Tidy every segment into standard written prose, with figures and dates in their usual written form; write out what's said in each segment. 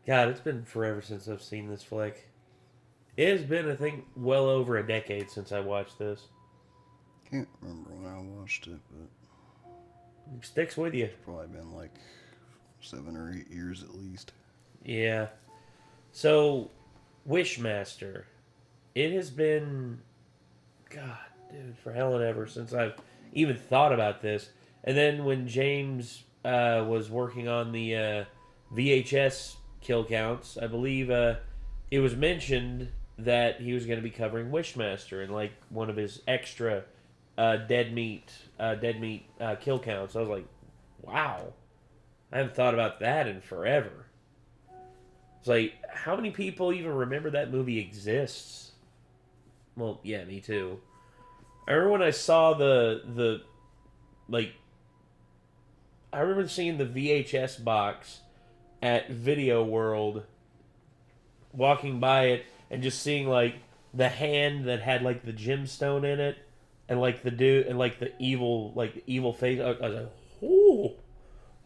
God, it's been forever since I've seen this flick. It has been, I think, well over a decade since I watched this. Can't remember when I watched it, but It sticks with you. it's probably been like 7 or 8 years at least. Yeah. So, Wishmaster. It has been, God, dude, for hell and ever since I've even thought about this. And then when James was working on the VHS kill counts, I believe it was mentioned that he was going to be covering Wishmaster in like one of his extra dead meat kill counts. I was like, wow, I haven't thought about that in forever. It's like, how many people even remember that movie exists? Well, yeah, me too. I remember when I saw the like, I remember seeing the VHS box at Video World, walking by it and just seeing like the hand that had like the gemstone in it, and like the dude and like the evil face. I was like,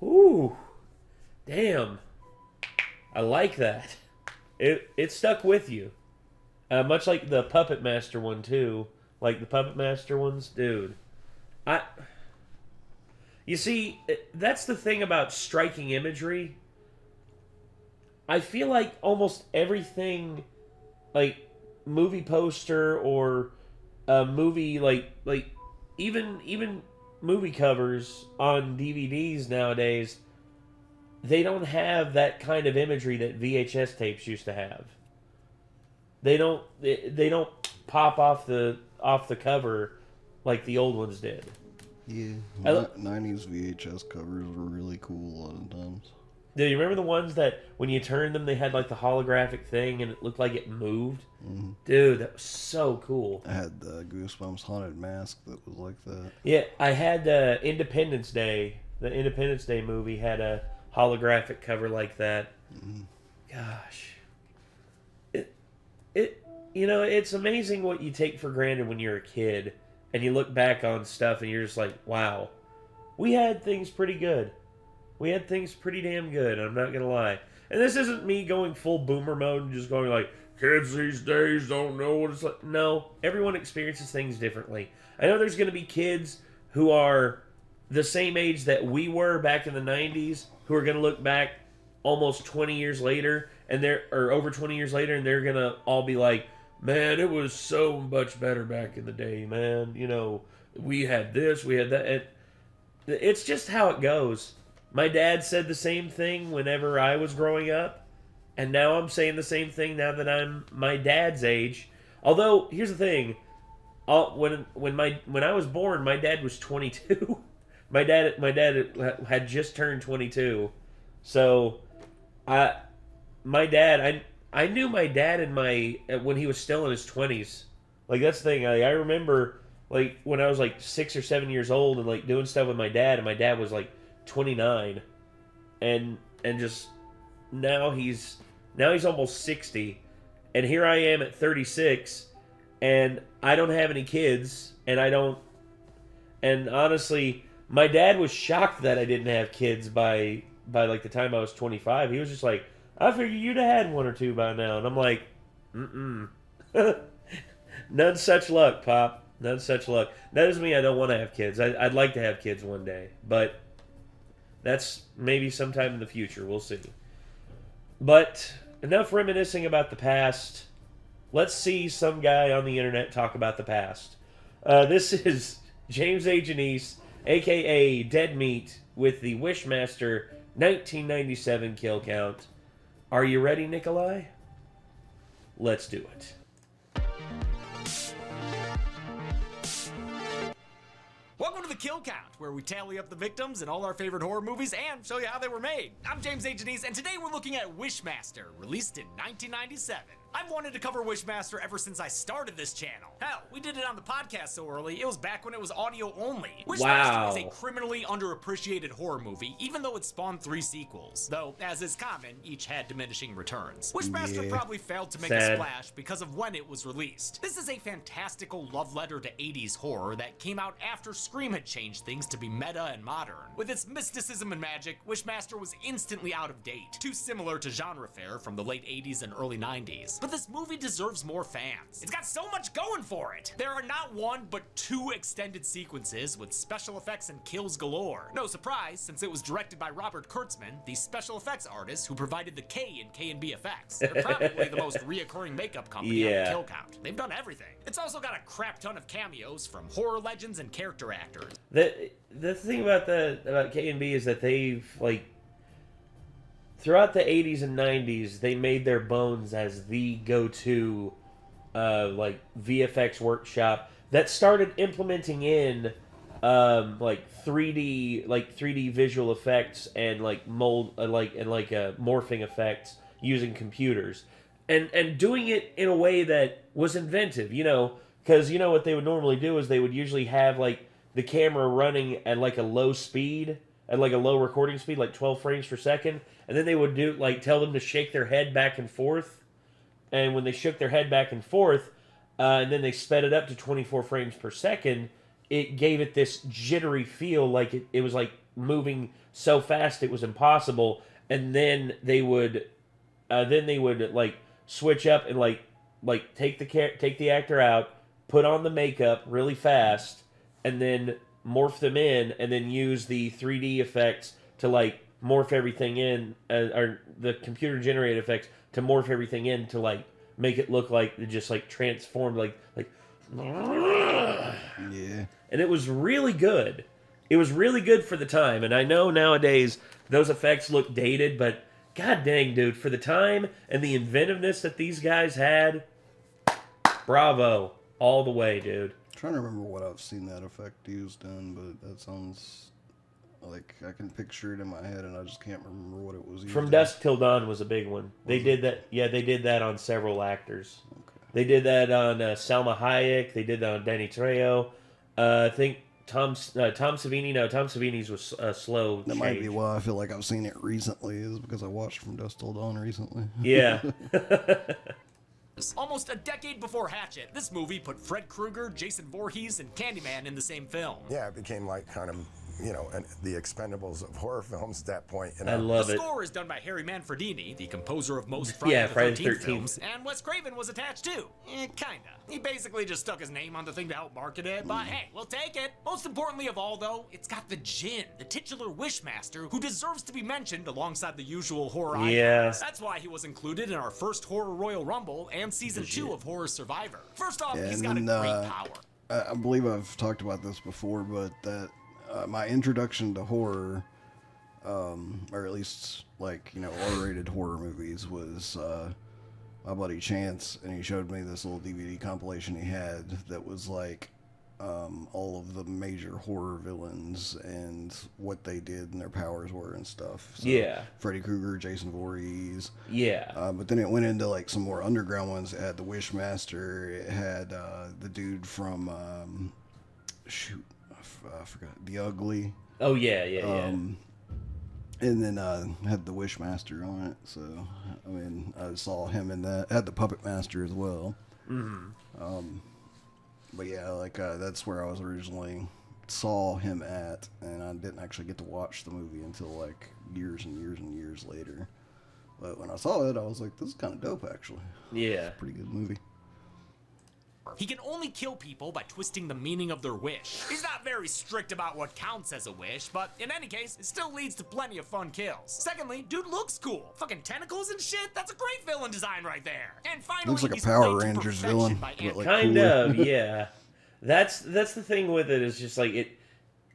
ooh, damn, I like that. It stuck with you, much like the Puppet Master one too. Like the Puppet Master ones, dude. You see, that's the thing about striking imagery. I feel like almost everything, like movie poster or a movie, like even movie covers on DVDs nowadays, they don't have that kind of imagery that VHS tapes used to have. They don't pop off the cover like the old ones did. Yeah, 90s VHS covers were really cool a lot of times. Do you remember the ones that when you turned them, they had like the holographic thing and it looked like it moved? Mm-hmm. Dude, that was so cool. I had the Goosebumps haunted mask that was like that. Yeah, I had Independence Day. The Independence Day movie had a holographic cover like that. Mm-hmm. Gosh, it's amazing what you take for granted when you're a kid, and you look back on stuff and you're just like, wow, we had things pretty good. We had things pretty damn good, I'm not gonna lie. And this isn't me going full boomer mode and just going like, kids these days don't know what it's like. No, everyone experiences things differently. I know there's gonna be kids who are the same age that we were back in the 90s who are gonna look back almost 20 years later, or over 20 years later, and they're gonna all be like, man, it was so much better back in the day, man. You know, we had this, we had that. It's just how it goes. My dad said the same thing whenever I was growing up, and now I'm saying the same thing now that I'm my dad's age. Although, here's the thing: when I was born, my dad was 22. my dad had just turned 22, so I knew my dad when he was still in his 20s. Like, that's the thing. I remember like when I was like 6 or 7 years old and like doing stuff with my dad, and my dad was like 29, and just now he's almost 60, and here I am at 36, and I don't have any kids, and honestly, my dad was shocked that I didn't have kids by like the time I was 25. He was just like, I figured you'd have had one or two by now, and I'm like, none such luck, Pop. None such luck. That doesn't mean I don't want to have kids. I'd like to have kids one day, but that's maybe sometime in the future. We'll see. But enough reminiscing about the past. Let's see some guy on the internet talk about the past. This is James A. Janice, a.k.a. Dead Meat, with the Wishmaster 1997 kill count. Are you ready, Nikolai? Let's do it. Welcome to the Kill Count, where we tally up the victims in all our favorite horror movies and show you how they were made. I'm James A. Janice, and today we're looking at Wishmaster, released in 1997. I've wanted to cover Wishmaster ever since I started this channel. Hell, we did it on the podcast so early, it was back when it was audio only. Wishmaster is a criminally underappreciated horror movie, even though it spawned 3 sequels. Though, as is common, each had diminishing returns. Wishmaster probably failed to make a splash because of when it was released. This is a fantastical love letter to 80s horror that came out after Scream had changed things to be meta and modern. With its mysticism and magic, Wishmaster was instantly out of date, too similar to genre fare from the late 80s and early 90s. But this movie deserves more fans. It's got so much going for it. There are not 1, but 2 extended sequences with special effects and kills galore. No surprise, since it was directed by Robert Kurtzman, the special effects artist who provided the K in K&B Effects. They're probably the most reoccurring makeup company on the kill count. They've done everything. It's also got a crap ton of cameos from horror legends and character actors. The thing about K&B is that they've, like, throughout the 80s and 90s, they made their bones as the go-to, like, VFX workshop that started implementing in, like 3D visual effects and like morphing effects using computers, and doing it in a way that was inventive. You know, because you know what they would normally do is they would usually have like the camera running at like a low speed. At like a low recording speed, like 12 frames per second, and then they would do like tell them to shake their head back and forth, and when they shook their head back and forth, and then they sped it up to 24 frames per second, it gave it this jittery feel, like it was like moving so fast it was impossible. And then they would like switch up and like take the actor out, put on the makeup really fast, and then morph them in, and then use the 3D effects to like morph everything in, or the computer generated effects to morph everything in to like make it look like it just like transformed like yeah. And it was really good. It was really good for the time. And I know nowadays those effects look dated, but god dang, dude, for the time and the inventiveness that these guys had, bravo all the way, dude. I'm trying to remember what I've seen that effect used in, but that sounds like I can picture it in my head, and I just can't remember what it was used From in. Dusk Till Dawn was a big one. They did that. Yeah, they did that on several actors. Okay. They did that on Salma Hayek. They did that on Danny Trejo. I think Tom Savini. No, Tom Savini's was slow. That might be why I feel like I've seen it recently, is because I watched From Dusk Till Dawn recently. Yeah. Almost a decade before Hatchet, this movie put Fred Krueger, Jason Voorhees, and Candyman in the same film. Yeah, it became like kind of, you know, the Expendables of horror films at that point. You know? I love it. The score is done by Harry Manfredini, the composer of most Friday the 13th films, and Wes Craven was attached too. Kinda. He basically just stuck his name on the thing to help market it, but hey, we'll take it. Most importantly of all, though, it's got the Djinn, the titular Wishmaster, who deserves to be mentioned alongside the usual horror icons. That's why he was included in our first Horror Royal Rumble and Season 2 of Horror Survivor. First off, he's got a great power. I believe I've talked about this before, but that my introduction to horror, or at least like, you know, R-rated horror movies, was my buddy Chance, and he showed me this little DVD compilation he had that was like all of the major horror villains and what they did and their powers were and stuff. So, yeah. Freddy Krueger, Jason Voorhees. Yeah. But then it went into like some more underground ones. It had the Wishmaster. It had the dude from I forgot, The Ugly. Oh yeah. And then had the Wishmaster on it. So I mean, I saw him in that. Had the Puppet Master as well. Mm-hmm. But yeah, like that's where I was originally saw him at, and I didn't actually get to watch the movie until like years and years and years later. But when I saw it, I was like, this is kind of dope, actually. Yeah. It's a pretty good movie. He can only kill people by twisting the meaning of their wish. He's not very strict about what counts as a wish, but in any case, it still leads to plenty of fun kills. Secondly, dude looks cool. Fucking tentacles and shit, that's a great villain design right there. And finally, looks like a he's Power played to Rangers perfection villain, by but like Kind cooler. of, yeah. That's the thing with it, is just like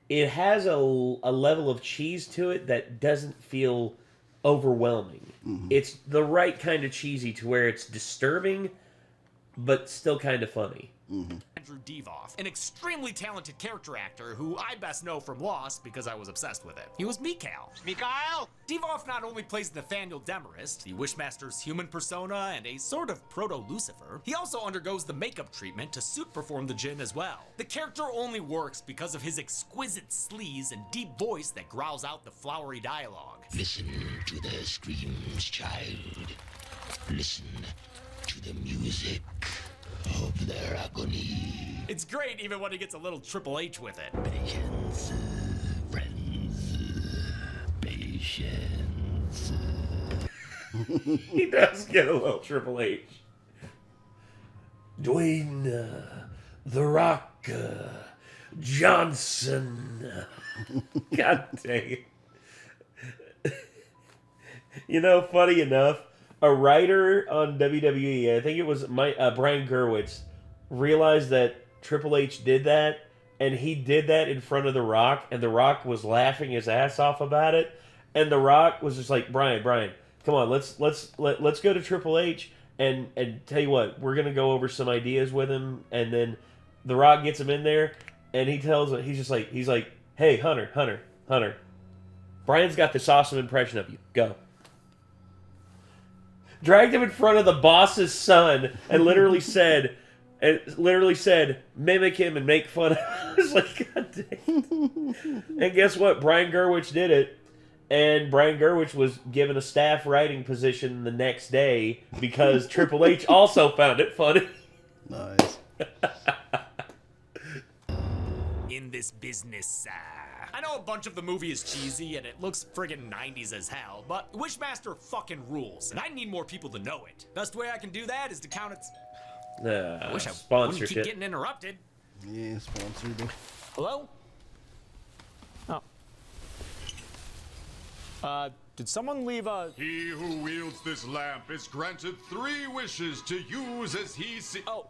it has a level of cheese to it that doesn't feel overwhelming. Mm-hmm. It's the right kind of cheesy to where it's disturbing, but still kind of funny. Andrew Divoff, an extremely talented character actor who I best know from Lost because I was obsessed with it. He was Mikhail. Mikhail? Divoff not only plays Nathaniel Demarest, the Wishmaster's human persona and a sort of proto-Lucifer, he also undergoes the makeup treatment to suit perform the djinn as well. The character only works because of his exquisite sleaze and deep voice that growls out the flowery dialogue. Listen to their screams, child. Listen to the music of their agony. It's great even when he gets a little Triple H with it. Patience, friends, patience. He does get a little Triple H. Dwayne, The Rock, Johnson. God dang it. You know, funny enough, a writer on WWE, I think it was Brian Gerwitz, realized that Triple H did that, and he did that in front of The Rock, and The Rock was laughing his ass off about it, and The Rock was just like, Brian, come on, let's go to Triple H, and tell you what, we're gonna go over some ideas with him, and then The Rock gets him in there, and he's like, hey, Hunter, Brian's got this awesome impression of you, go. Dragged him in front of the boss's son and literally said, mimic him and make fun of him. I was like, God dang. And guess what? Brian Gerwitz did it. And Brian Gerwitz was given a staff writing position the next day because Triple H also found it funny. Nice. In this business, I know a bunch of the movie is cheesy and it looks friggin' 90s as hell, but Wishmaster fucking rules, and I need more people to know it. Best way I can do that is to count its... I wish I wouldn't keep getting interrupted. Yeah, sponsored. Hello? Oh. Did someone leave a... He who wields this lamp is granted 3 wishes to use as he see... Oh,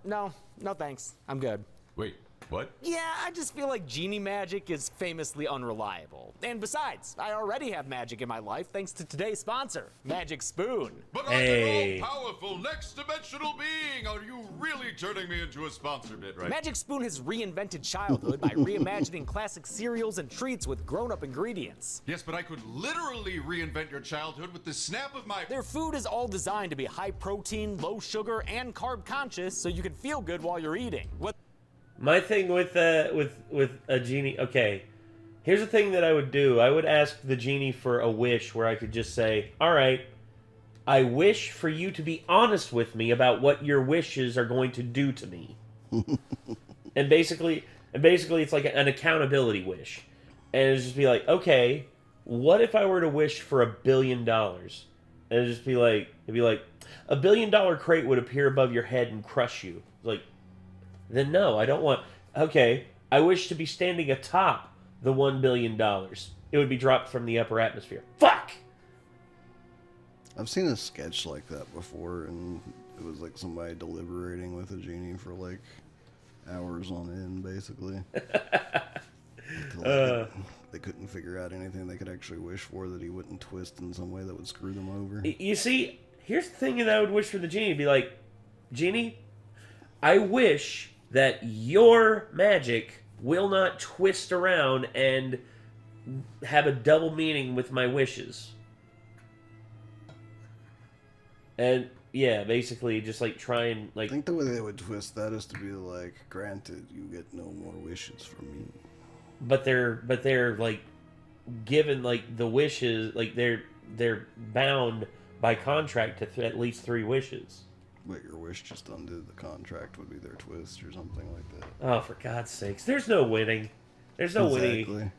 no thanks. I'm good. Wait, what? Yeah, I just feel like genie magic is famously unreliable. And besides, I already have magic in my life thanks to today's sponsor, Magic Spoon. But I'm an all-powerful, next-dimensional being! Are you really turning me into a sponsor bit, right? Magic Spoon has reinvented childhood by reimagining classic cereals and treats with grown-up ingredients. Yes, but I could literally reinvent your childhood with the snap of my... Their food is all designed to be high-protein, low-sugar, and carb-conscious so you can feel good while you're eating. My thing with a genie, okay, here's the thing that I would do. I would ask the genie for a wish where I could just say, all right, I wish for you to be honest with me about what your wishes are going to do to me. and basically it's like an accountability wish. And it'd just be like, okay, what if I were to wish for $1 billion? And it'd be like, $1 billion crate would appear above your head and crush you. Like, then no, I don't want... Okay, I wish to be standing atop the $1 billion. It would be dropped from the upper atmosphere. Fuck! I've seen a sketch like that before, and it was like somebody deliberating with a genie for like hours on end, basically. They couldn't figure out anything they could actually wish for that he wouldn't twist in some way that would screw them over. You see, here's the thing that I would wish for the genie. It'd be like, Genie, I wish that your magic will not twist around and have a double meaning with my wishes. And yeah, basically just like try and like... I think the way they would twist that is to be like, granted, you get no more wishes from me. But they're like given like the wishes, like they're bound by contract to at least 3 wishes. But your wish just undid the contract would be their twist or something like that. Oh, for God's sakes. There's no winning. There's no winning.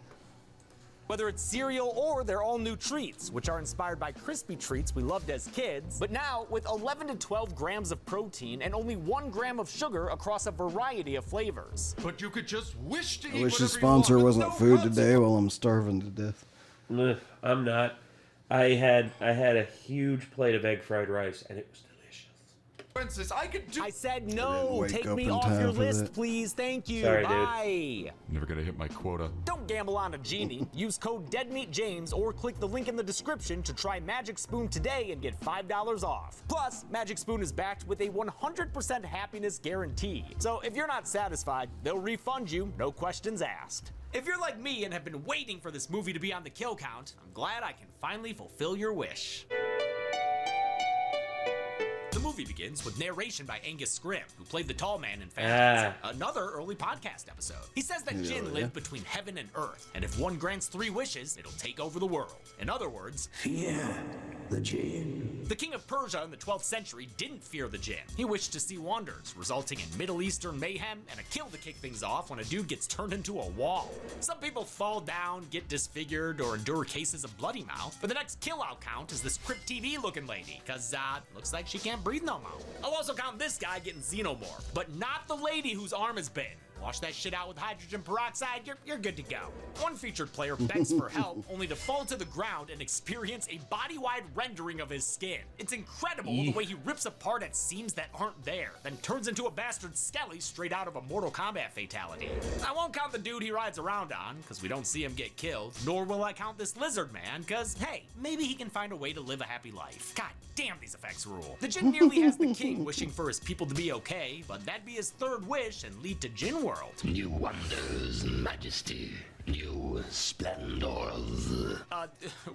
Whether it's cereal or their all-new treats, which are inspired by crispy treats we loved as kids, but now with 11 to 12 grams of protein and only 1 gram of sugar across a variety of flavors. But you could just wish to eat I wish the whatever sponsor you want wasn't with food no today while I'm starving to death. I'm not. I had a huge plate of egg fried rice, and it was delicious. Princess, I could do. I said didn't no. wake Take up me in off time your for list, that. please. Thank you. Sorry, dude. Bye. Never gonna hit my quota. Don't gamble on a genie. Use code DeadMeatJames or click the link in the description to try Magic Spoon today and get $5 off. Plus, Magic Spoon is backed with a 100% happiness guarantee. So if you're not satisfied, they'll refund you, no questions asked. If you're like me and have been waiting for this movie to be on the kill count, I'm glad I can finally fulfill your wish. The movie begins with narration by Angus Scrimm, who played the tall man in Phantoms, another early podcast episode. He says that Jinn lived between heaven and earth, and if one grants 3 wishes, it'll take over the world. In other words, Fear the Jinn. the king of Persia in the 12th century didn't fear the Jinn. He wished to see wonders, resulting in Middle Eastern mayhem and a kill to kick things off when a dude gets turned into a wall. Some people fall down, get disfigured, or endure cases of bloody mouth, but the next kill-out count is this Crypt TV looking lady, cause looks like she can't breathe no more. I'll also count this guy getting xenomorphed, but not the lady whose arm is bitten. Wash that shit out with hydrogen peroxide, you're good to go. One featured player begs for help, only to fall to the ground and experience a body-wide rendering of his skin. It's incredible the way he rips apart at seams that aren't there, then turns into a bastard skelly straight out of a Mortal Kombat fatality. I won't count the dude he rides around on, because we don't see him get killed, nor will I count this lizard man, because, hey, maybe he can find a way to live a happy life. God damn, these effects rule. The Jinn nearly has the king wishing for his people to be okay, but that'd be his third wish and lead to Jinn World. New wonders, majesty. New splendors.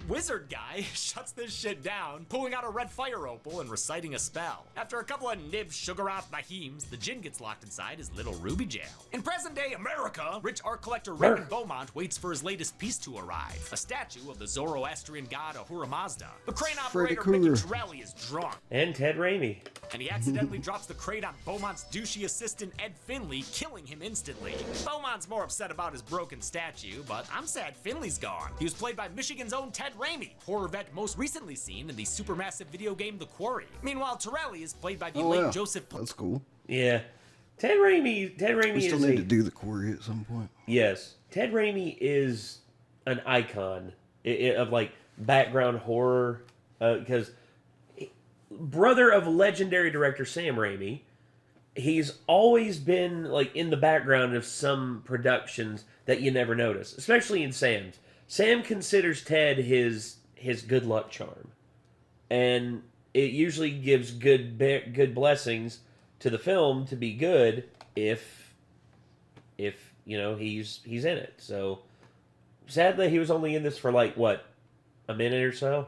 Wizard guy shuts this shit down, pulling out a red fire opal and reciting a spell. After a couple of nibs sugar-off Baheems, the Jinn gets locked inside his little ruby jail. In present-day America, rich art collector Raymond Beaumont waits for his latest piece to arrive, a statue of the Zoroastrian god Ahura Mazda. The crane operator Mickey Torelli is drunk. And Ted Raimi. And he accidentally drops the crate on Beaumont's douchey assistant Ed Finley, killing him instantly. Beaumont's more upset about his broken statue, but I'm sad Finley's gone. He was played by Michigan's own Ted Raimi, horror vet most recently seen in the supermassive video game The Quarry. Meanwhile, Torelli is played by the late Joseph... That's cool. Yeah. Ted Raimi We still need to do The Quarry at some point. Yes. Ted Raimi is an icon of, like, background horror, because brother of legendary director Sam Raimi, he's always been, like, in the background of some productions that you never notice, especially in Sam's. Sam considers Ted his good luck charm, and it usually gives good blessings to the film to be good if you know he's in it. So sadly, he was only in this for like what, a minute or so.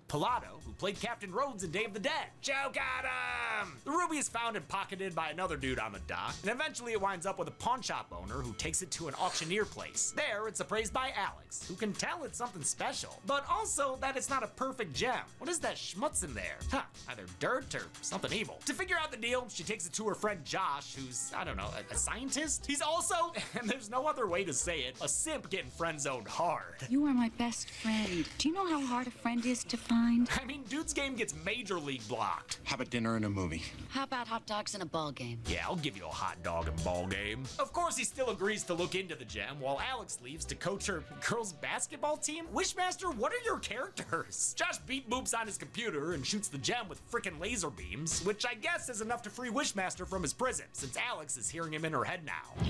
Pilato, who played Captain Rhodes in Day of the Dead. Joe got him! The ruby is found and pocketed by another dude on the dock, and eventually it winds up with a pawn shop owner who takes it to an auctioneer place. There, it's appraised by Alex, who can tell it's something special, but also that it's not a perfect gem. What is that schmutz in there? Huh, either dirt or something evil. To figure out the deal, she takes it to her friend Josh, who's, I don't know, a scientist? He's also, and there's no other way to say it, a simp getting friend-zoned hard. You are my best friend. Do you know how hard a friend is to find? I mean, dude's game gets major league blocked. How about dinner and a movie? How about hot dogs and a ball game? Yeah, I'll give you a hot dog and ball game. Of course, he still agrees to look into the gem while Alex leaves to coach her girls' basketball team. Wishmaster, what are your characters? Josh beat boops on his computer and shoots the gem with frickin' laser beams, which I guess is enough to free Wishmaster from his prison, since Alex is hearing him in her head now.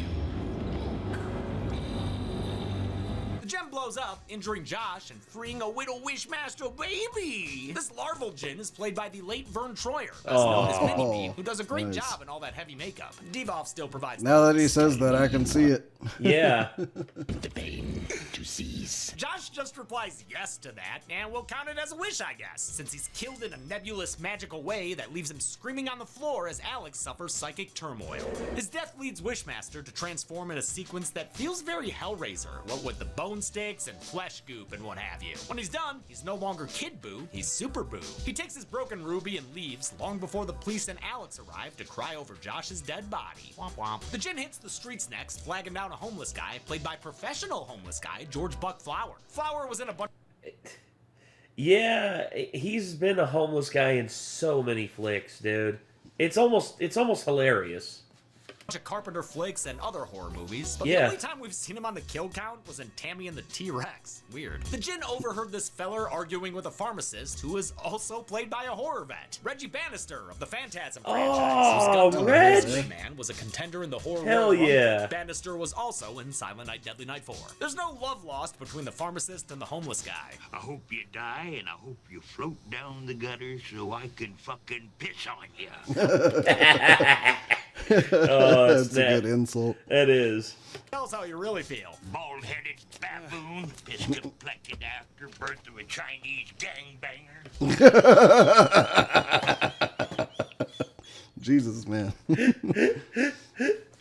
The gem blows up, injuring Josh and freeing a widow Wishmaster baby. This larval Jinn is played by the late Vern Troyer, best known as Mini-Me, who does a great job in all that heavy makeup. Devolf still provides... Now that he says that, I can see it. Yeah. The pain to cease. Josh just replies yes to that, and we'll count it as a wish, I guess, since he's killed in a nebulous, magical way that leaves him screaming on the floor as Alex suffers psychic turmoil. His death leads Wishmaster to transform in a sequence that feels very Hellraiser, what with the bone sticks and flesh goop and what have you. When he's done, he's no longer Kid Boo, he's Super Boo. He takes his broken ruby and leaves long before the police and Alex arrive to cry over Josh's dead body. Womp womp. The Jinn hits the streets next, flagging down a homeless guy, played by professional homeless guy, George Buck Flower. Flower was in a bunch... Yeah, he's been a homeless guy in so many flicks, dude. It's almost hilarious. bunch of Carpenter flicks and other horror movies, but Yeah. the only time we've seen him on the kill count was in Tammy and the T-Rex. Weird. The Djinn overheard this feller arguing with a pharmacist who is also played by a horror vet, Reggie Bannister of the Phantasm franchise. Oh, whose gun Reg! This man was a contender in the horror Hell Royal Rumble. yeah. Bannister was also in Silent Night, Deadly Night 4. There's no love lost between the pharmacist and the homeless guy. I hope you die, and I hope you float down the gutter so I can fucking piss on you. Oh, That's a good insult. That is. Tell us how you really feel. Bald-headed baboon, piss-complected after birth of a Chinese gangbanger. Jesus, man.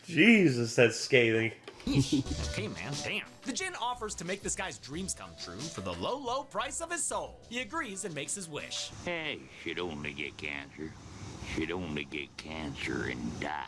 Jesus, that's scathing. Okay, man, damn. The Djinn offers to make this guy's dreams come true for the low, low price of his soul. He agrees and makes his wish. Hey, should only get cancer. Should only get cancer and die.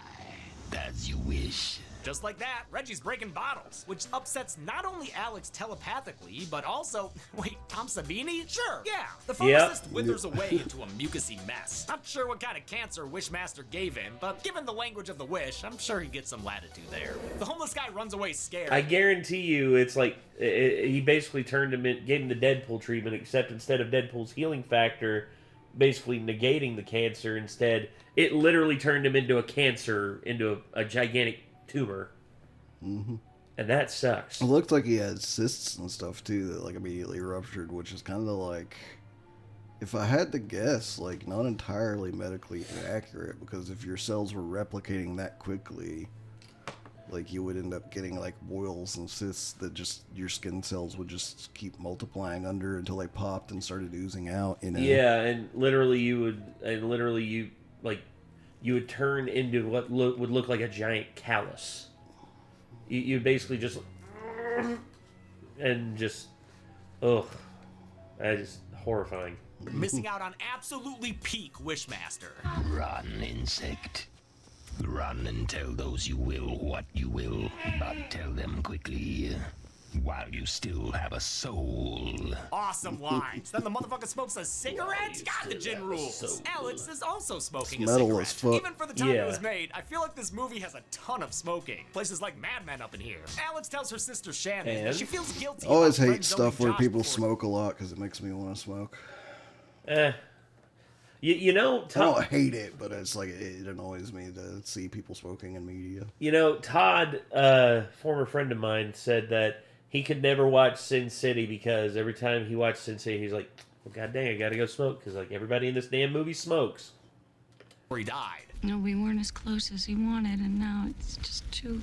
That's your wish. Just like that, Reggie's breaking bottles, which upsets not only Alex telepathically, but also, wait, Tom Savini? Sure, yeah. The pharmacist withers away into a mucousy mess. Not sure what kind of cancer Wishmaster gave him, but given the language of the wish, I'm sure he gets some latitude there. The homeless guy runs away scared. I guarantee you, it's like he basically turned him in, gave him the Deadpool treatment, except instead of Deadpool's healing factor, basically negating the cancer, instead it literally turned him into a cancer, into a gigantic tumor. Mm-hmm. And that sucks. It looked like he had cysts and stuff too that like immediately ruptured, which is kind of like, if I had to guess, like not entirely medically inaccurate, because if your cells were replicating that quickly, like you would end up getting like boils and cysts that just your skin cells would just keep multiplying under until they popped and started oozing out. You know? Yeah, and literally you would turn into what would look like a giant callus. You basically just and just ugh, that is horrifying. Missing out on absolutely peak Wishmaster. Run, insect. Run and tell those you will what you will, but tell them quickly while you still have a soul. Awesome lines. Then the motherfucker smokes a cigarette? God, the Djinn rules. Alex is also smoking It's a metal cigarette. as fuck. Even for the time it was made, I feel like this movie has a ton of smoking. Places like Mad Men up in here. Alex tells her sister Shannon that she feels guilty. I always about hate friend-zoning stuff where Josh people before- smoke a lot because it makes me want to smoke. You know, I Todd, don't hate it, but it's like it annoys me to see people smoking in media. You know, Todd, former friend of mine, said that he could never watch Sin City because every time he watched Sin City, he's like, well, God dang, I gotta go smoke because like everybody in this damn movie smokes. Before he died. No, we weren't as close as he wanted, and now it's just too...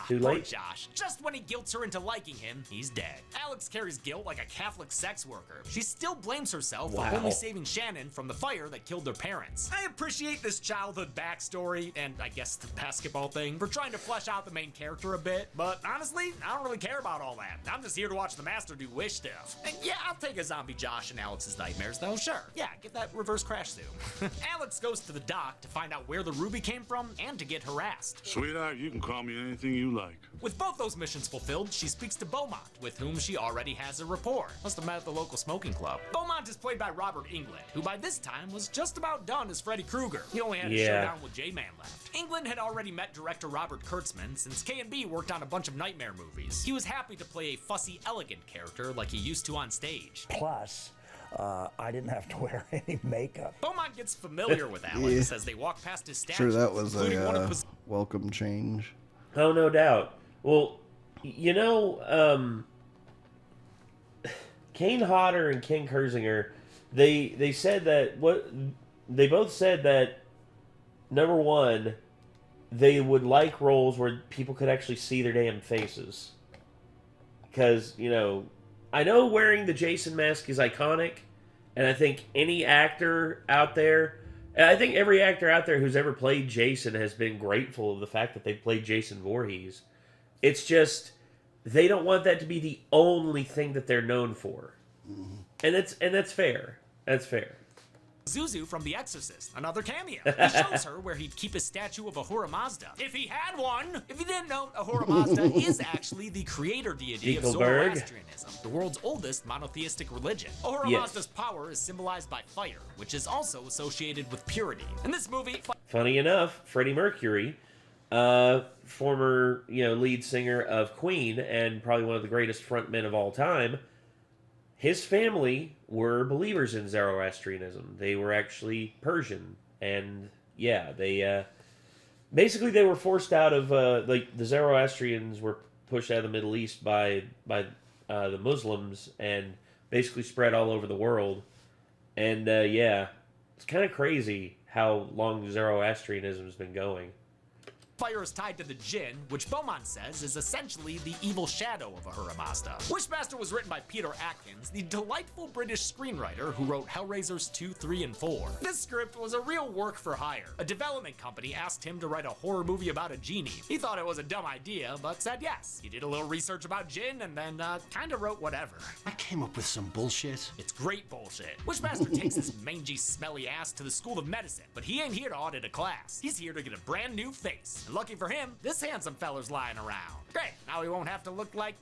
Too Poor late. Josh. Just when he guilts her into liking him, he's dead. Alex carries guilt like a Catholic sex worker. She still blames herself for only saving Shannon from the fire that killed their parents. I appreciate this childhood backstory, and I guess the basketball thing, for trying to flesh out the main character a bit, but honestly, I don't really care about all that. I'm just here to watch the Master do wish stuff. And yeah, I'll take a zombie Josh and Alex's nightmares, though, sure. Yeah, get that reverse crash zoom. Alex goes to the dock to find out where the ruby came from and to get harassed. Sweetheart, you can call me anything you like. With both those missions fulfilled, she speaks to Beaumont, with whom she already has a rapport. Must have met at the local smoking club. Beaumont is played by Robert Englund, who by this time was just about done as Freddy Krueger. He only had a showdown with J-Man left. Englund had already met director Robert Kurtzman since K&B worked on a bunch of Nightmare movies. He was happy to play a fussy, elegant character like he used to on stage. Plus, I didn't have to wear any makeup. Beaumont gets familiar with Alex as they walk past his statue. Sure, that was including one of a his welcome change. Oh, no doubt. Well, you know, Kane Hodder and Ken Kersinger, they said that they both said that number one, they would like roles where people could actually see their damn faces. Because, you know, I know wearing the Jason mask is iconic, and I think any actor out there, and I think every actor out there who's ever played Jason has been grateful of the fact that they played Jason Voorhees. It's just, they don't want that to be the only thing that they're known for. And that's fair. That's fair. Zuzu from The Exorcist, another cameo. He shows her where he'd keep his statue of Ahura Mazda. If he had one! If you didn't know, Ahura Mazda is actually the creator deity of Zoroastrianism, the world's oldest monotheistic religion. Ahura Mazda's power is symbolized by fire, which is also associated with purity. In this movie... Funny enough, Freddie Mercury former, lead singer of Queen and probably one of the greatest frontmen of all time. His family were believers in Zoroastrianism. They were actually Persian, and they basically they were forced out of the Zoroastrians were pushed out of the Middle East by the Muslims and basically spread all over the world. And it's kind of crazy how long Zoroastrianism has been going. Fire is tied to the Jinn, which Beaumont says is essentially the evil shadow of Ahura Mazda. Wishmaster was written by Peter Atkins, the delightful British screenwriter who wrote Hellraisers 2, 3, and 4. This script was a real work for hire. A development company asked him to write a horror movie about a genie. He thought it was a dumb idea, but said yes. He did a little research about Jinn and then kinda wrote whatever. I came up with some bullshit. It's great bullshit. Wishmaster takes his mangy, smelly ass to the School of Medicine, but he ain't here to audit a class. He's here to get a brand new face. And lucky for him, this handsome feller's lying around. Great, now he won't have to look like,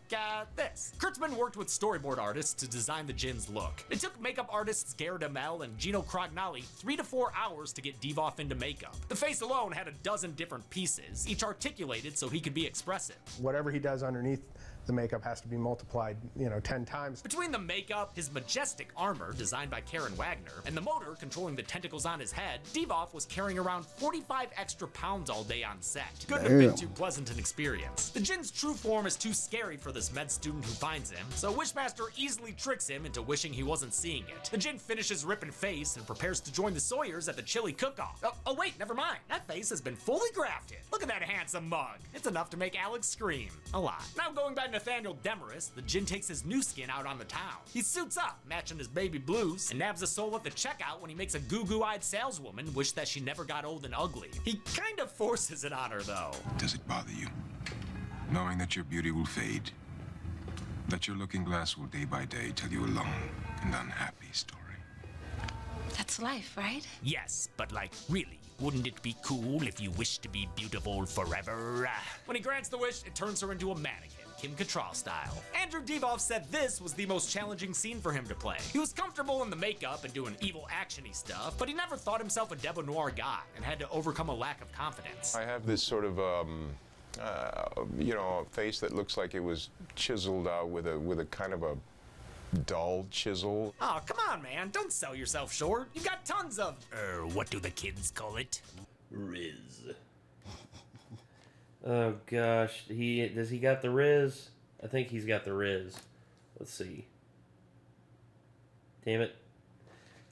this. Kurtzman worked with storyboard artists to design the Jinn's look. It took makeup artists Garrett Amell and Gino Crognali 3 to 4 hours to get Divoff into makeup. The face alone had a dozen different pieces, each articulated so he could be expressive. Whatever he does underneath the makeup has to be multiplied, 10 times. Between the makeup, his majestic armor, designed by Karen Wagner, and the motor controlling the tentacles on his head, Divoff was carrying around 45 extra pounds all day on set. Couldn't have been too pleasant an experience. The Jinn's true form is too scary for this med student who finds him, so Wishmaster easily tricks him into wishing he wasn't seeing it. The Jinn finishes ripping face and prepares to join the Sawyers at the chili cook-off. Oh wait, never mind. That face has been fully grafted. Look at that handsome mug. It's enough to make Alex scream. A lot. Now going back to Nathaniel Demarest, the Jinn takes his new skin out on the town. He suits up, matching his baby blues, and nabs a soul at the checkout when he makes a goo-goo-eyed saleswoman wish that she never got old and ugly. He kind of forces it on her, though. Does it bother you, knowing that your beauty will fade? That your looking glass will day by day tell you a long and unhappy story? That's life, right? Yes, but really, wouldn't it be cool if you wished to be beautiful forever? When he grants the wish, it turns her into a mannequin. Kim Cattrall style. Andrew Divoff said this was the most challenging scene for him to play. He was comfortable in the makeup and doing evil action-y stuff, but he never thought himself a debonair guy and had to overcome a lack of confidence. I have this sort of, a face that looks like it was chiseled out with a kind of a dull chisel. Oh, come on, man. Don't sell yourself short. You've got tons of, what do the kids call it? Riz. Oh gosh, does he got the Riz? I think he's got the Riz. Let's see. Damn it.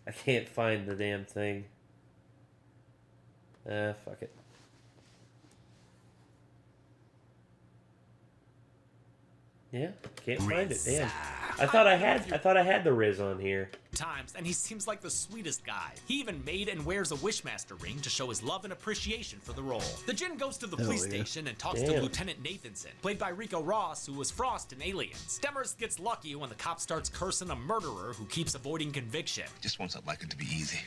I can't find the damn thing. Fuck it. Yeah, can't find it. Damn. I thought I had the Riz on here. Times, and he seems like the sweetest guy. He even made and wears a Wishmaster ring to show his love and appreciation for the role. The Jinn goes to the police station and talks to Lieutenant Nathanson, played by Rico Ross, who was Frost in Aliens. Demarest gets lucky when the cop starts cursing a murderer who keeps avoiding conviction. Just want something like it to be easy.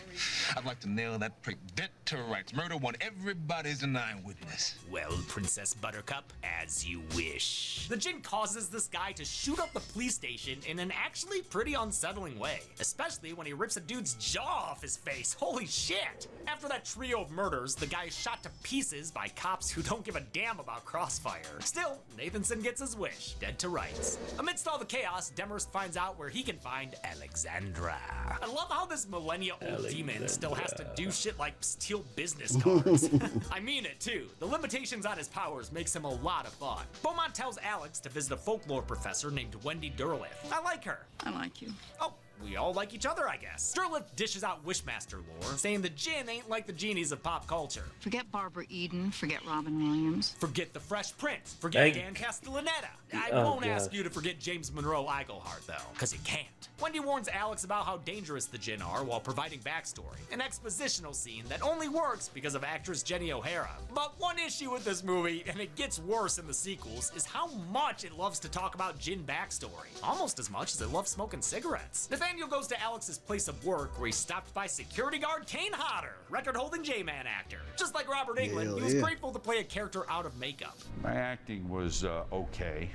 I'd like to nail that prick dead to rights. Murder one everybody's denying witness. Well, Princess Buttercup, as you wish. The Jinn causes this guy to shoot up the police station in an actually pretty unsettling way, especially when he rips a dude's jaw off his face. Holy shit! After that trio of murders, the guy is shot to pieces by cops who don't give a damn about Crossfire. Still, Nathanson gets his wish, dead to rights. Amidst all the chaos, Demarest finds out where he can find Alexandra. I love how this millennia-old demon still has to do shit like steal business cards. I mean it, too. The limitations on his powers makes him a lot of fun. Beaumont tells Alex to visit a folklore professor named Wendy Derleth. I like her. I like you. Oh, we all like each other, I guess. Derleth dishes out Wishmaster lore, saying the Jinn ain't like the genies of pop culture. Forget Barbara Eden, forget Robin Williams. Forget the Fresh Prince, forget Dan Castellaneta. I won't ask you to forget James Monroe Iglehart, though, because you can't. Wendy warns Alex about how dangerous the Jinn are while providing backstory, an expositional scene that only works because of actress Jenny O'Hara. But one issue with this movie, and it gets worse in the sequels, is how much it loves to talk about Jinn backstory, almost as much as it loves smoking cigarettes. Nathaniel goes to Alex's place of work where he's stopped by security guard Kane Hodder, record-holding J-Man actor. Just like Robert Englund, he was grateful to play a character out of makeup. My acting was okay.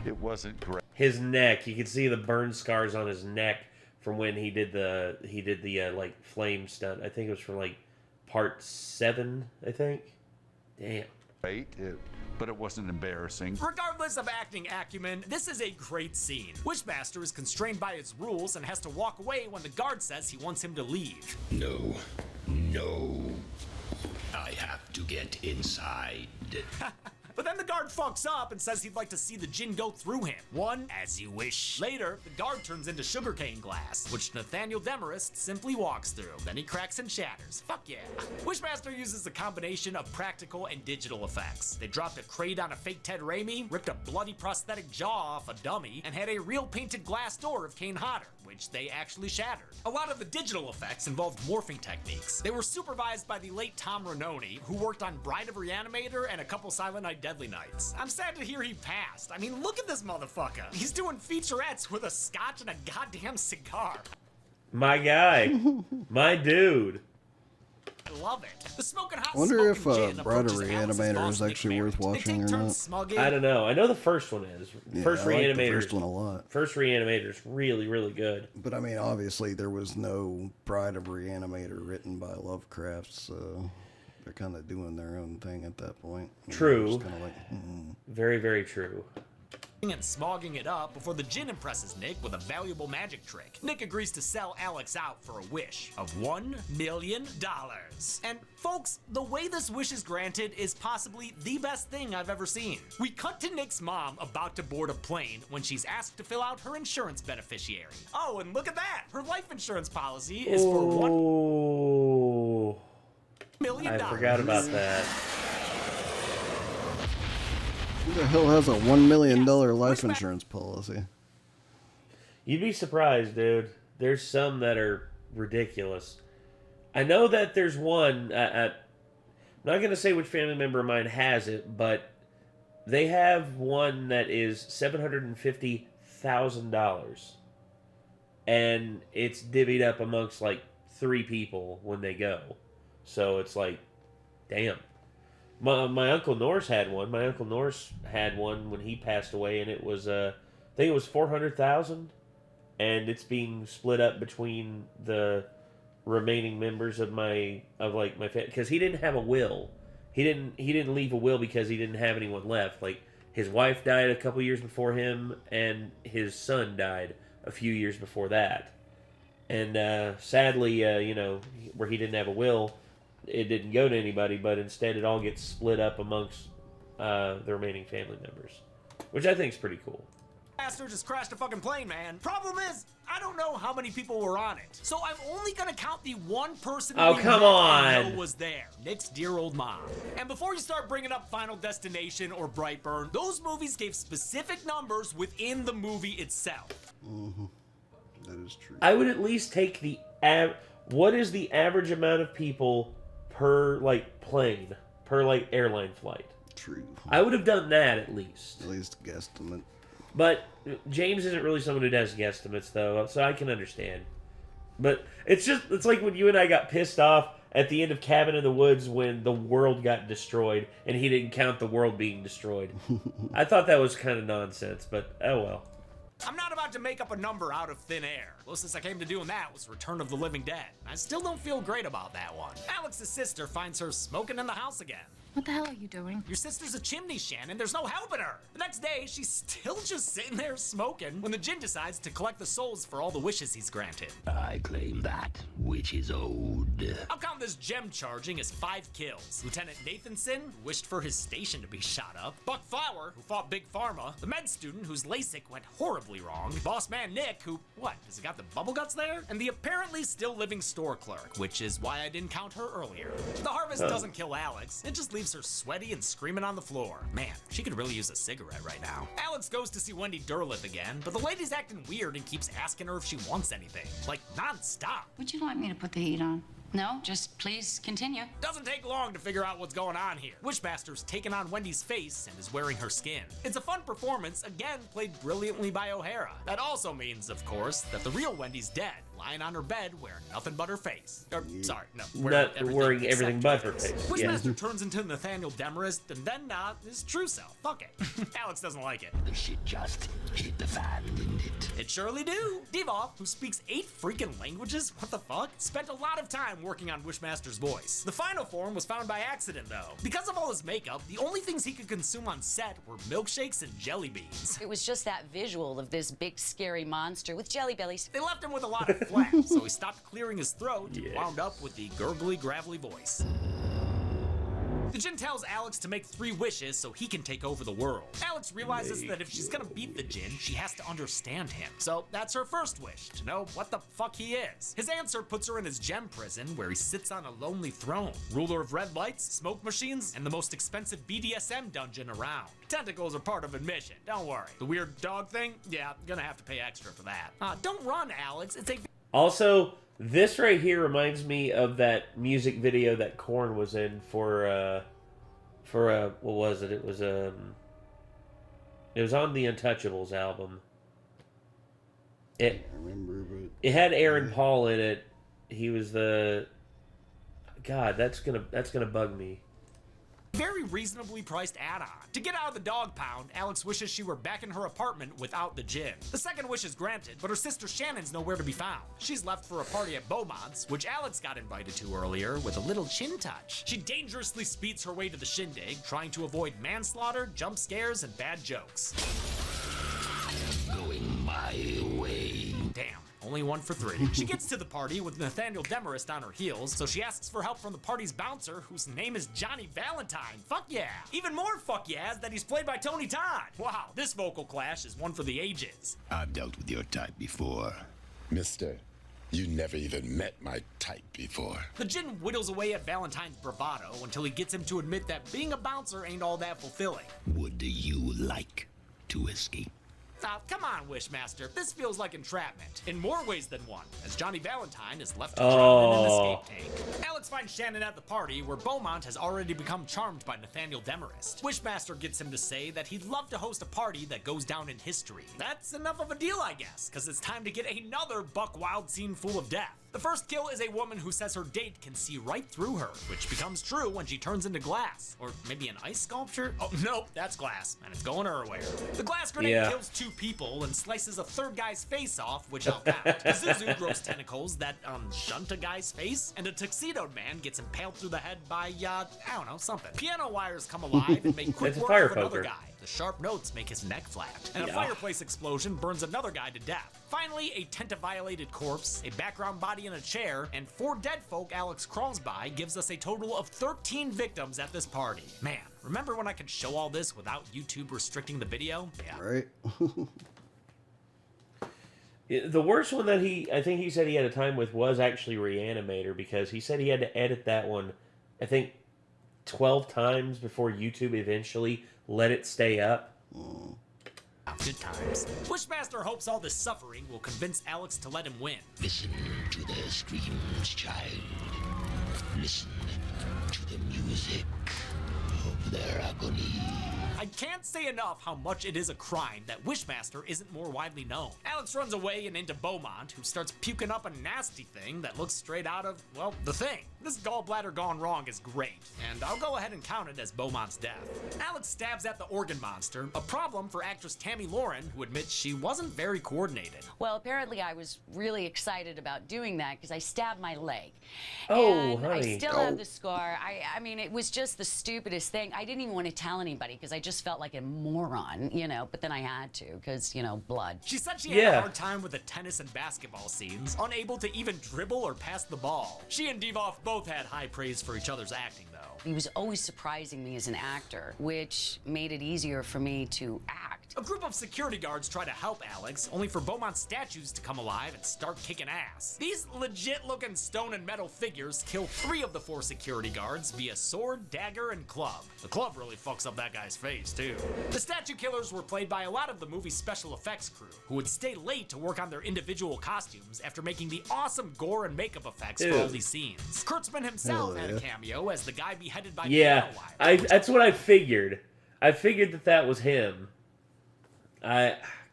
It wasn't great. His neck, you could see the burn scars on his neck from when he did the like flame stunt. I think it was from like part 7, I think. Damn. But it wasn't embarrassing. Regardless of acting acumen, this is a great scene. Wishmaster is constrained by his rules and has to walk away when the guard says he wants him to leave. No. I have to get inside. But then the guard fucks up and says he'd like to see the djinn go through him. One, as you wish. Later, the guard turns into sugarcane glass, which Nathaniel Demarest simply walks through. Then he cracks and shatters. Fuck yeah. Wishmaster uses a combination of practical and digital effects. They dropped a crate on a fake Ted Raimi, ripped a bloody prosthetic jaw off a dummy, and had a real painted glass door of Kane Hodder, which they actually shattered. A lot of the digital effects involved morphing techniques. They were supervised by the late Tom Ranoni, who worked on Bride of Reanimator and a couple Silent Night Deadly Nights. I'm sad to hear he passed. I mean, look at this motherfucker. He's doing featurettes with a scotch and a goddamn cigar. My guy. My dude. I love it. The smoking hot I wonder if smoking gin Bride of approaches Reanimator Alice's is boss, actually Nick worth Merritt. watching or not. Smug I don't know. I know the first one is. Yeah, First I like the Reanimator. first one a lot. First Reanimator is really, really good. But I mean, obviously, there was no Bride of Reanimator written by Lovecraft, so they're kind of doing their own thing at that point. True. Kind of like, Very, very true. And smogging it up before the djinn impresses Nick with a valuable magic trick. Nick agrees to sell Alex out for a wish of $1 million. And folks, the way this wish is granted is possibly the best thing I've ever seen. We cut to Nick's mom about to board a plane when she's asked to fill out her insurance beneficiary. Oh, and look at that! Her life insurance policy is for $1 million. I forgot about that. who the hell has a $1 million life insurance policy? You'd be surprised, dude. There's some that are ridiculous. I know that there's one. I'm not going to say which family member of mine has it, but they have one that is $750,000. And it's divvied up amongst like 3 people when they go. So it's like, damn. My Uncle Norse had one. My Uncle Norse had one when he passed away, and it was, I think it was $400,000. And it's being split up between the remaining members of my family, because he didn't have a will. He didn't leave a will because he didn't have anyone left. Like, his wife died a couple years before him, and his son died a few years before that. And sadly, where he didn't have a will, it didn't go to anybody, but instead it all gets split up amongst the remaining family members, which I think is pretty cool. Master just crashed a fucking plane, man. Problem is, I don't know how many people were on it. So I'm only gonna count the one person Oh, we come know on. and know was there. Nick's dear old mom. And before you start bringing up Final Destination or Brightburn, those movies gave specific numbers within the movie itself. Mm-hmm. That is true. I would at least take the what is the average amount of people per plane, per airline flight? True. I would have done that at least. At least guesstimate. But James isn't really someone who does guesstimates, though, so I can understand. But it's like when you and I got pissed off at the end of Cabin in the Woods when the world got destroyed, and he didn't count the world being destroyed. I thought that was kind of nonsense, but oh well. I'm not about to make up a number out of thin air. Closest I came to doing that was Return of the Living Dead. I still don't feel great about that one. Alex's sister finds her smoking in the house again. What the hell are you doing? Your sister's a chimney, Shannon. There's no helping her. The next day, she's still just sitting there smoking when the djinn decides to collect the souls for all the wishes he's granted. I claim that which is owed. I'll count this gem charging as 5 kills. Lieutenant Nathanson, who wished for his station to be shot up. Buck Flower, who fought Big Pharma. The med student, whose LASIK went horribly wrong. Boss man Nick, who, has he got the bubble guts there? And the apparently still living store clerk, which is why I didn't count her earlier. The harvest doesn't kill Alex. It just leaves her sweaty and screaming on the floor. Man, she could really use a cigarette right now. Alex goes to see Wendy Derleth again, but the lady's acting weird and keeps asking her if she wants anything. Like, non-stop. Would you like me to put the heat on? No, just please continue. Doesn't take long to figure out what's going on here. Wishmaster's taken on Wendy's face and is wearing her skin. It's a fun performance, again played brilliantly by O'Hara. That also means, of course, that the real Wendy's dead, lying on her bed wearing nothing but her face. Wearing everything but her face. Wishmaster turns into Nathaniel Demarest and then his true self. Fuck it. Alex doesn't like it. The shit just hit the fan, didn't it? It surely do. Divov, who speaks 8 freaking languages, what the fuck, spent a lot of time time working on Wishmaster's voice. The final form was found by accident, though. Because of all his makeup, the only things he could consume on set were milkshakes and jelly beans. It was just that visual of this big, scary monster with jelly bellies. They left him with a lot of flack, so he stopped clearing his throat and wound up with the gurgly, gravelly voice. The Djinn tells Alex to make 3 wishes so he can take over the world. Alex realizes that if she's gonna beat the Djinn, she has to understand him. So that's her first wish, to know what the fuck he is. His answer puts her in his gem prison, where he sits on a lonely throne, ruler of red lights, smoke machines, and the most expensive BDSM dungeon around. Tentacles are part of admission, don't worry. The weird dog thing? Yeah, gonna have to pay extra for that. Don't run, Alex. It's a... Also, this right here reminds me of that music video that Korn was in for what was it? It was on the Untouchables album. It had Aaron Paul in it. He was the... God, that's gonna bug me. Very reasonably priced add-on. To get out of the dog pound, Alex wishes she were back in her apartment without the Djinn. The second wish is granted, but her sister Shannon's nowhere to be found. She's left for a party at Beaumont's, which Alex got invited to earlier, with a little chin touch. She dangerously speeds her way to the shindig, trying to avoid manslaughter, jump scares, and bad jokes. Going my way. Damn. Only 1 for 3. She gets to the party with Nathaniel Demarest on her heels, so she asks for help from the party's bouncer, whose name is Johnny Valentine. Fuck yeah! Even more fuck yeah is that he's played by Tony Todd. Wow, this vocal clash is one for the ages. I've dealt with your type before. Mister, you never even met my type before. The Djinn whittles away at Valentine's bravado until he gets him to admit that being a bouncer ain't all that fulfilling. Would you like to escape? Come on, Wishmaster. This feels like entrapment. In more ways than one, as Johnny Valentine is left to drown in an escape tank. Alex finds Shannon at the party, where Beaumont has already become charmed by Nathaniel Demarest. Wishmaster gets him to say that he'd love to host a party that goes down in history. That's enough of a deal, I guess, because it's time to get another buck wild scene full of death. The first kill is a woman who says her date can see right through her, which becomes true when she turns into glass. Or maybe an ice sculpture? Oh, nope, that's glass, and it's going her way. The glass grenade kills 2 people and slices a 3rd guy's face off, which I'll count. Zuzu grows tentacles that, shunt a guy's face, and a tuxedoed man gets impaled through the head by, I don't know, something. Piano wires come alive and make quick work of another guy. The sharp notes make his neck flat. And a fireplace explosion burns another guy to death. Finally, a Tenta-violated corpse, a background body in a chair, and 4 dead folk Alex crawls by gives us a total of 13 victims at this party. Man, remember when I could show all this without YouTube restricting the video? Yeah. Right. The worst one that I think he said he had a time with was actually Reanimator, because he said he had to edit that one, I think, 12 times before YouTube eventually let it stay up. Good times. Wishmaster hopes all this suffering will convince Alex to let him win. Listen to their screams, child. Listen to the music of their agony. I can't say enough how much it is a crime that Wishmaster isn't more widely known. Alex runs away and into Beaumont, who starts puking up a nasty thing that looks straight out of, well, The Thing. This gallbladder gone wrong is great, and I'll go ahead and count it as Beaumont's death. Alex stabs at the organ monster, a problem for actress Tammy Lauren, who admits she wasn't very coordinated. Well, apparently I was really excited about doing that because I stabbed my leg. Oh, and honey. I still have the scar. I mean, it was just the stupidest thing. I didn't even want to tell anybody because I just felt like a moron, but then I had to because, blood. She said she had a hard time with the tennis and basketball scenes, unable to even dribble or pass the ball. She and Divoff both had high praise for each other's acting, though. He was always surprising me as an actor, which made it easier for me to act. A group of security guards try to help Alex, only for Beaumont's statues to come alive and start kicking ass. These legit-looking stone and metal figures kill 3 of the 4 security guards via sword, dagger, and club. The club really fucks up that guy's face, too. The statue killers were played by a lot of the movie's special effects crew, who would stay late to work on their individual costumes after making the awesome gore and makeup effects for all these scenes. Kurtzman himself had a cameo as the guy beheaded by piano wire. That's what I figured. I figured that was him.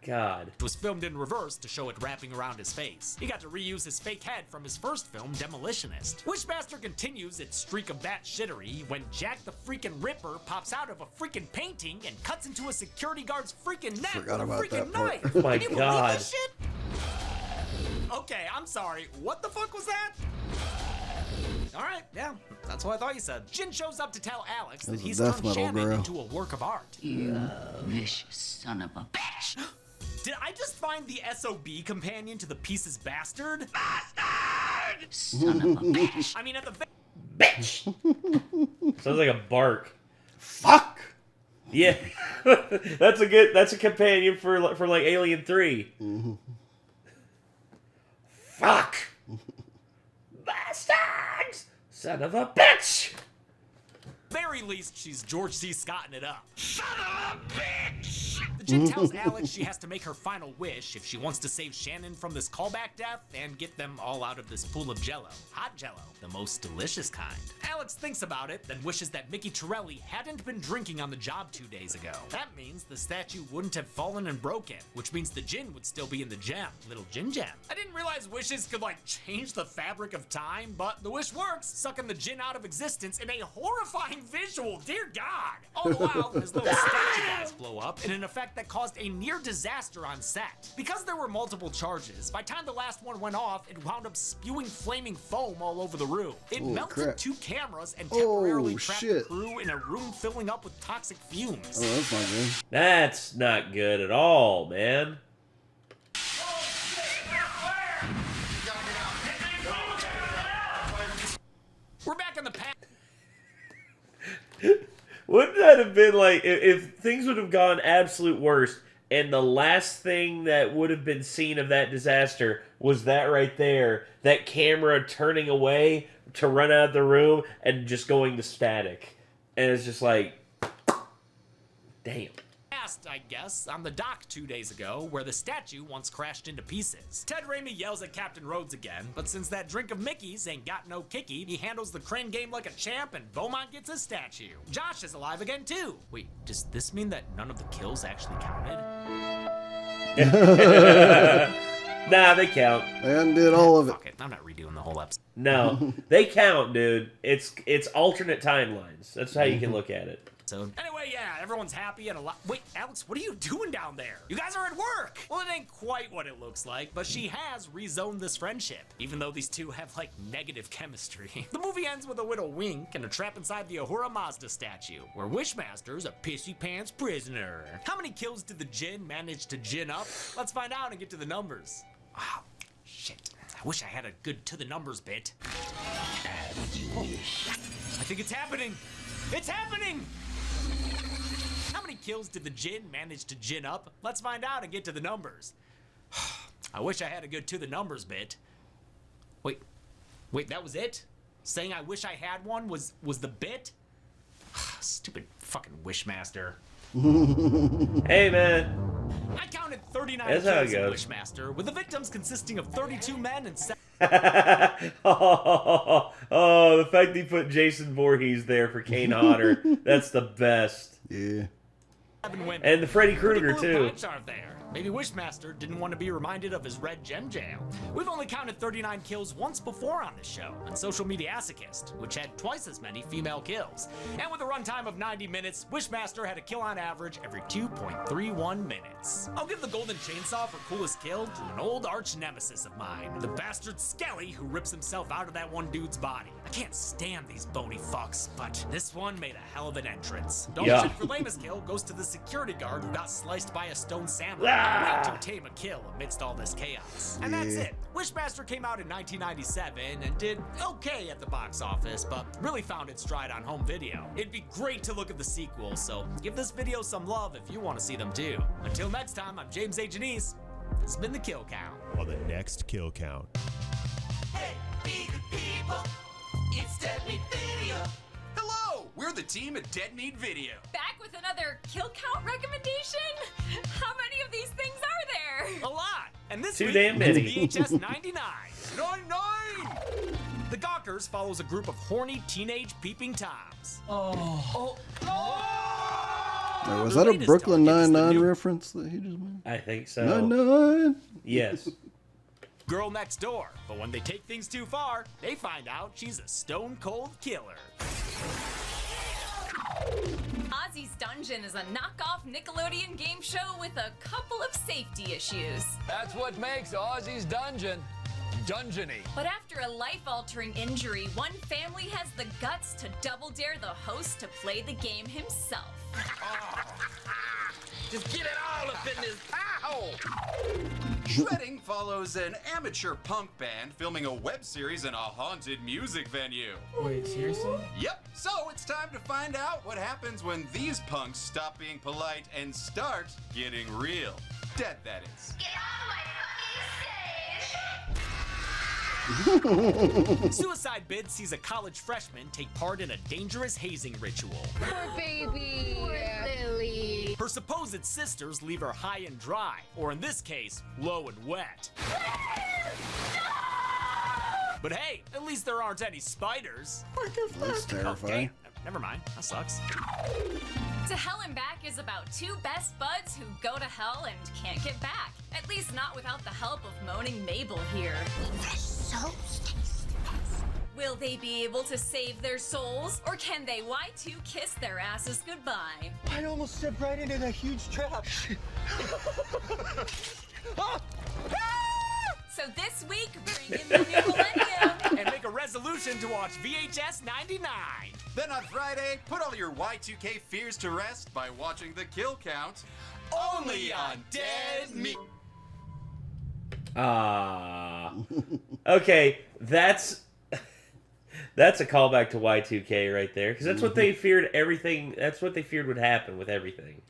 God. It was filmed in reverse to show it wrapping around his face. He got to reuse his fake head from his first film, Demolitionist. Wishmaster continues its streak of bat-shittery when Jack the freaking Ripper pops out of a freaking painting and cuts into a security guard's freaking neck with a freaking knife. Oh my Can you God. believe this shit? Okay, I'm sorry. What the fuck was that? All right, yeah, that's what I thought you said. Jin shows up to tell Alex that That's a he's death turned metal Shannon girl. into a work of art. You vicious son of a bitch. Did I just find the SOB companion to the Pieces Bastard? Bastard! Son of a bitch. I mean, at the bitch. Sounds like a bark. Fuck. Yeah, that's a companion for like Alien 3. Mm-hmm. Fuck. Bastards! Son of a bitch! very least, she's George C. Scotting it up. Son of a bitch! The Jin tells Alex she has to make her final wish if she wants to save Shannon from this callback death and get them all out of this pool of jello. Hot jello, the most delicious kind. Alex thinks about it, then wishes that Mickey Torelli hadn't been drinking on the job 2 days ago. That means the statue wouldn't have fallen and broken, which means the Jin would still be in the gem. Little Jin gem. I didn't realize wishes could, like, change the fabric of time, but the wish works, sucking the Jin out of existence in a horrifying visual, dear God! All the while, his little statue guys blow up in an effect that caused a near disaster on set. Because there were multiple charges, by the time the last one went off, it wound up spewing flaming foam all over the room. It Holy melted crap. 2 cameras and temporarily Oh, trapped shit. the crew in a room filling up with toxic fumes. Oh, that's not good. That's not good at all, man. We're back in the past. Wouldn't that have been like if things would have gone absolute worst and the last thing that would have been seen of that disaster was that right there, that camera turning away to run out of the room and just going to static. And it's just like, damn. I guess, on the dock 2 days ago, where the statue once crashed into pieces. Ted Raimi yells at Captain Rhodes again, but since that drink of Mickey's ain't got no kicky, he handles the crane game like a champ and Beaumont gets his statue. Josh is alive again too. Wait, does this mean that none of the kills actually counted? Nah, they count. They undid all of it. Fuck it, I'm not redoing the whole episode. No, they count, dude. It's alternate timelines. That's how you can look at it. So anyway, yeah, everyone's happy and a lot. Wait, Alex, what are you doing down there? You guys are at work. Well, it ain't quite what it looks like, but she has rezoned this friendship, even though these two have like negative chemistry. The movie ends with a little wink and a trap inside the Ahura Mazda statue, where Wishmaster's a pissy pants prisoner. How many kills did the Jin manage to gin up? Let's find out and get to the numbers. Wow, shit. I wish I had a good to the numbers bit. Oh, I think it's happening. It's happening! How many kills did the Jin manage to gin up? Let's find out and get to the numbers. I wish I had a good to the numbers bit. Wait, that was it? Saying I wish I had one was the bit? Stupid fucking Wishmaster. Hey, man. I counted 39 That's how it kills in goes. Wishmaster, with the victims consisting of 32 men and 7. Oh, the fact that he put Jason Voorhees there for Kane Hodder, that's the best. Yeah. And the Freddy Krueger, The blue too. pipes aren't there. Maybe Wishmaster didn't want to be reminded of his red gem jail. We've only counted 39 kills once before on this show, on Social Mediasochist, which had twice as many female kills. And with a runtime of 90 minutes, Wishmaster had a kill on average every 2.31 minutes. I'll give the Golden Chainsaw for coolest kill to an old arch nemesis of mine, the bastard Skelly who rips himself out of that one dude's body. I can't stand these bony fucks, but this one made a hell of an entrance. Don't Yeah. shit for lamest kill goes to the security guard who got sliced by a stone samurai. Way to tame a kill amidst all this chaos. And that's it. Wishmaster came out in 1997 and did okay at the box office, but really found its stride on home video. It'd be great to look at the sequel, so give this video some love if you want to see them too. Until next time, I'm James A. Janice. This has been The Kill Count. On the next Kill Count. Hey, be good people. It's Dead Meat Video. Hello, we're the team at Dead Meat Video. Back with another kill count recommendation? How many of these things are there? A lot. And this Too week, damn many. it's VHS 99. 99! The Gawkers follows a group of horny teenage peeping toms. Wait, was that a Brooklyn Nine-Nine reference that he just made? I think so. Nine-Nine. Yes. Girl next door. But when they take things too far, they find out she's a stone cold killer. Ozzy's Dungeon is a knockoff Nickelodeon game show with a couple of safety issues. That's what makes Ozzy's Dungeon dungeony. But after a life-altering injury, one family has the guts to double dare the host to play the game himself. Just get it all up in this pie hole. Shredding follows an amateur punk band filming a web series in a haunted music venue. Wait, seriously? Yep, so it's time to find out what happens when these punks stop being polite and start getting real. Dead, that is. Suicide Bid sees a college freshman take part in a dangerous hazing ritual. Poor baby. Poor Lily. Her supposed sisters leave her high and dry, or in this case, low and wet. But hey, at least there aren't any spiders. What the fuck? That's terrifying. Never mind, that sucks. To Hell and Back is about two best buds who go to hell and can't get back. At least not without the help of moaning Mabel here. Will they be able to save their souls? Or can they Y2 kiss their asses goodbye? I almost stepped right into that huge trap. So this week, bring in the new millennium. And make a resolution to watch VHS 99. Then on Friday, put all your Y2K fears to rest by watching the kill count only on Dead Meat. Okay, that's a callback to Y2K right there, because that's what they feared. That's what they feared would happen with everything.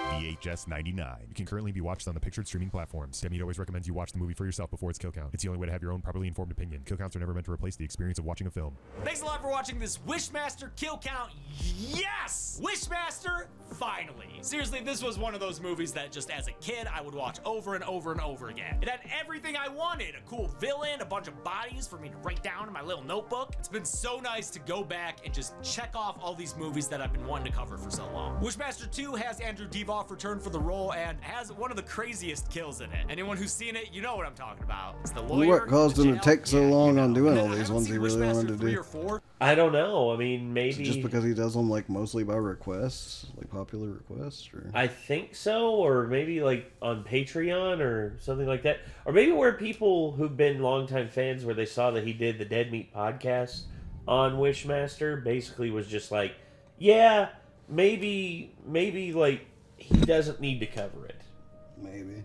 VHS 99. It can currently be watched on the pictured streaming platforms. Dead Meat always recommends you watch the movie for yourself before its kill count. It's the only way to have your own properly informed opinion. Kill counts are never meant to replace the experience of watching a film. Thanks a lot for watching this Wishmaster kill count. Yes! Wishmaster, finally. Seriously, this was one of those movies that just as a kid, I would watch over and over and over again. It had everything I wanted. A cool villain, a bunch of bodies for me to write down in my little notebook. It's been so nice to go back and just check off all these movies that I've been wanting to cover for so long. Wishmaster 2 has Andrew Devoff return for the role and has one of the craziest kills in it. Anyone who's seen it, you know what I'm talking about. It's the lawyer. What caused him to take so long on doing all these ones he really wanted to do? I don't know. I mean, maybe just because he does them like mostly by requests, like popular requests, or I think so, or maybe like on Patreon or something like that, or maybe where people who've been longtime fans, where they saw that he did the Dead Meat podcast on Wishmaster, basically was just like, yeah, maybe like he doesn't need to cover it. Maybe.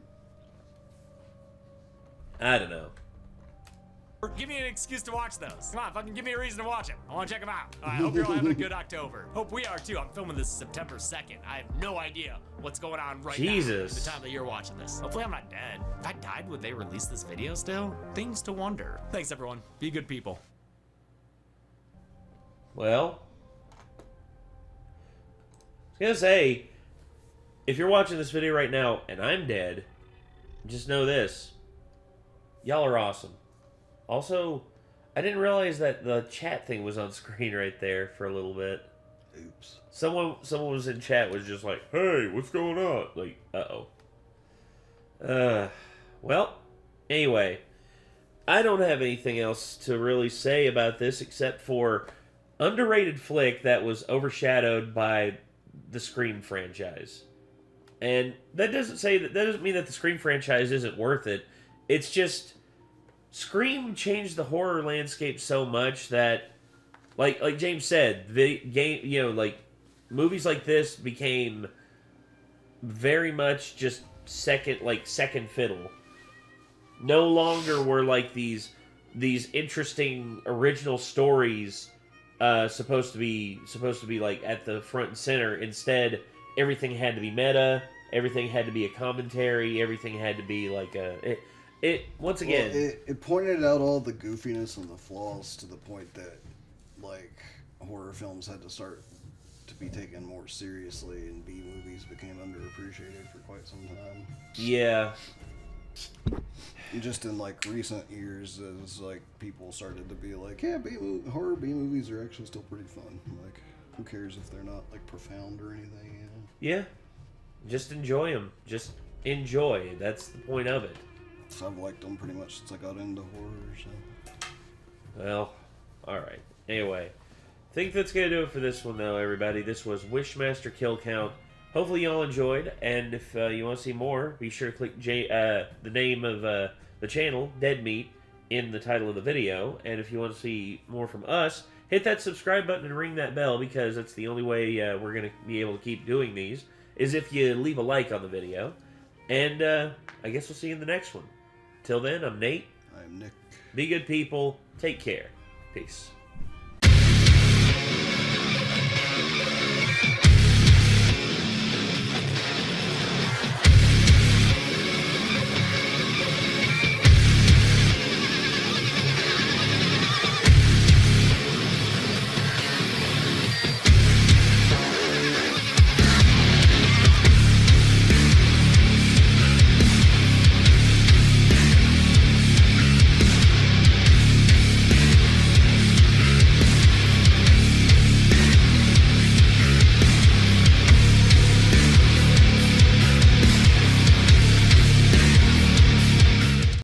I don't know. Give me an excuse to watch those. Come on, fucking give me a reason to watch them. I want to check them out. I hope you're all having a good October. Hope we are too. I'm filming this September 2nd. I have no idea what's going on right now. Jesus. The time that you're watching this. Hopefully I'm not dead. If I died, would they release this video still? Things to wonder. Thanks everyone. Be good people. Well, I was gonna say, if you're watching this video right now and I'm dead, just know this. Y'all are awesome. Also, I didn't realize that the chat thing was on screen right there for a little bit. Oops. Someone was in chat was just like, hey, what's going on? Like, well, anyway, I don't have anything else to really say about this except for underrated flick that was overshadowed by the Scream franchise. And that doesn't mean that the Scream franchise isn't worth it. It's just Scream changed the horror landscape so much that, like James said, the game, like movies like this became very much just second fiddle. No longer were like these interesting original stories supposed to be like at the front and center. Instead, everything had to be meta. Everything had to be a commentary. Everything had to be like once again. Well, it pointed out all the goofiness and the flaws to the point that, like, horror films had to start to be taken more seriously, and B movies became underappreciated for quite some time. Yeah. Just in like recent years, as like people started to be like, yeah, horror B movies are actually still pretty fun. Like, who cares if they're not like profound or anything? You know? Yeah. Just enjoy them. Just enjoy. That's the point of it. So I've liked them pretty much since I got into horror. So. Well, all right. Anyway, I think that's gonna do it for this one, though, everybody. This was Wishmaster Kill Count. hopefully you all enjoyed, and if you want to see more, be sure to click the name of the channel, Dead Meat, in the title of the video. And if you want to see more from us, hit that subscribe button and ring that bell, because that's the only way we're going to be able to keep doing these, is if you leave a like on the video. And I guess we'll see you in the next one. Till then, I'm Nate. I'm Nick. Be good people. Take care. Peace.